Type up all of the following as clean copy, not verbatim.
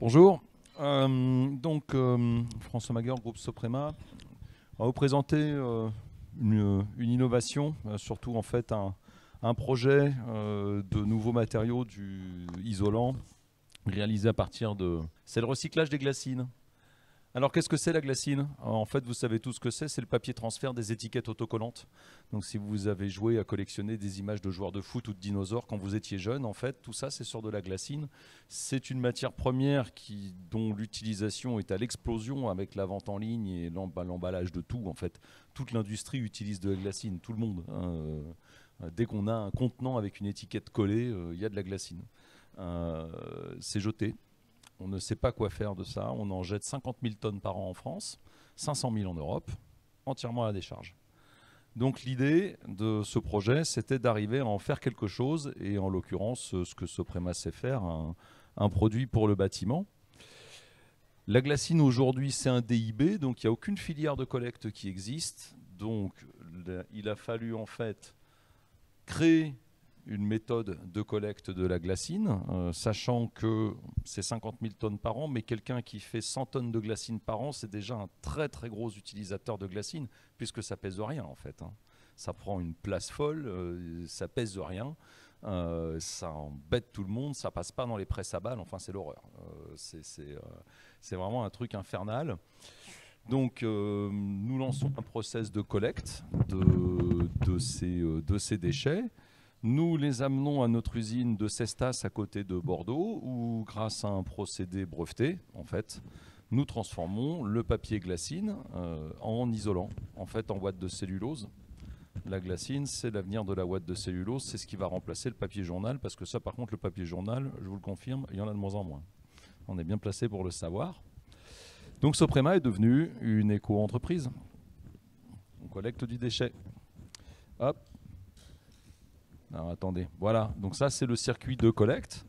Bonjour. François Magueur, groupe Soprema. On va vous présenter une innovation, surtout en fait un projet de nouveaux matériaux isolants réalisé à partir de... C'est le recyclage des glacines. Alors qu'est-ce que c'est la glacine? En fait, vous savez tout ce que c'est le papier transfert des étiquettes autocollantes. Donc si vous avez joué à collectionner des images de joueurs de foot ou de dinosaures quand vous étiez jeune, en fait, tout ça c'est sur de la glacine. C'est une matière première dont l'utilisation est à l'explosion avec la vente en ligne et l'emballage de tout. En fait, toute l'industrie utilise de la glacine, tout le monde. Dès qu'on a un contenant avec une étiquette collée, il y a de la glacine. C'est jeté. On ne sait pas quoi faire de ça. On en jette 50 000 tonnes par an en France, 500 000 en Europe, entièrement à la décharge. Donc l'idée de ce projet, c'était d'arriver à en faire quelque chose, et en l'occurrence, ce que Soprema sait faire, un produit pour le bâtiment. La glacine aujourd'hui, c'est un DIB, donc il n'y a aucune filière de collecte qui existe. Donc il a fallu en fait créer une méthode de collecte de la glacine, sachant que c'est 50 000 tonnes par an, mais quelqu'un qui fait 100 tonnes de glacine par an, c'est déjà un très très gros utilisateur de glacine, puisque ça pèse rien en fait. Ça prend une place folle, ça pèse rien, ça embête tout le monde, ça passe pas dans les presses à balles, enfin c'est l'horreur. C'est vraiment un truc infernal. Donc nous lançons un process de collecte de ces déchets. Nous les amenons à notre usine de Cestas à côté de Bordeaux, où grâce à un procédé breveté, en fait, nous transformons le papier glacine en isolant, en fait en ouate de cellulose. La glacine, c'est l'avenir de la ouate de cellulose, c'est ce qui va remplacer le papier journal, parce que ça par contre le papier journal, je vous le confirme, il y en a de moins en moins. On est bien placé pour le savoir. Donc Soprema est devenu une éco-entreprise. On collecte du déchet. Hop. Alors, attendez, voilà, donc ça c'est le circuit de collecte.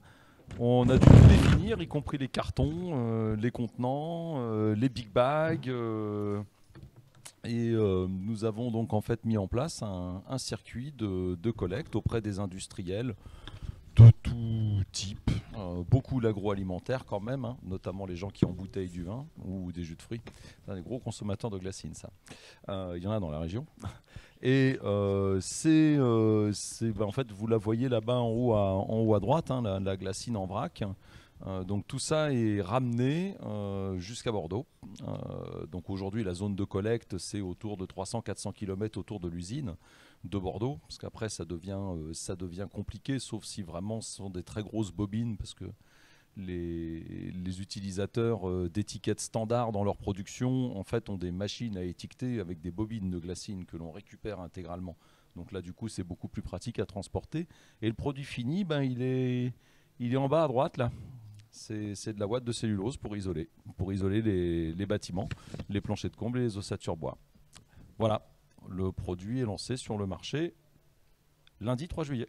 On a dû tout définir, y compris les cartons, les contenants, les big bags. Nous avons donc en fait mis en place un circuit de collecte auprès des industriels de tout type. Beaucoup l'agroalimentaire quand même, notamment les gens qui embouteillent du vin ou des jus de fruits. C'est des gros consommateurs de glacine, ça. Il y en a dans la région. Et en fait, vous la voyez là-bas en haut à droite, la glacine en vrac. Donc tout ça est ramené jusqu'à Bordeaux. Donc aujourd'hui, la zone de collecte, c'est autour de 300-400 km autour de l'usine de Bordeaux, parce qu'après ça devient compliqué, sauf si vraiment ce sont des très grosses bobines, parce que les utilisateurs d'étiquettes standards dans leur production, en fait, ont des machines à étiqueter avec des bobines de glacine que l'on récupère intégralement. Donc là, du coup, c'est beaucoup plus pratique à transporter. Et le produit fini, il est en bas à droite, là. C'est de la ouate de cellulose pour isoler les bâtiments, les planchers de comble et les ossatures bois. Voilà, le produit est lancé sur le marché lundi 3 juillet.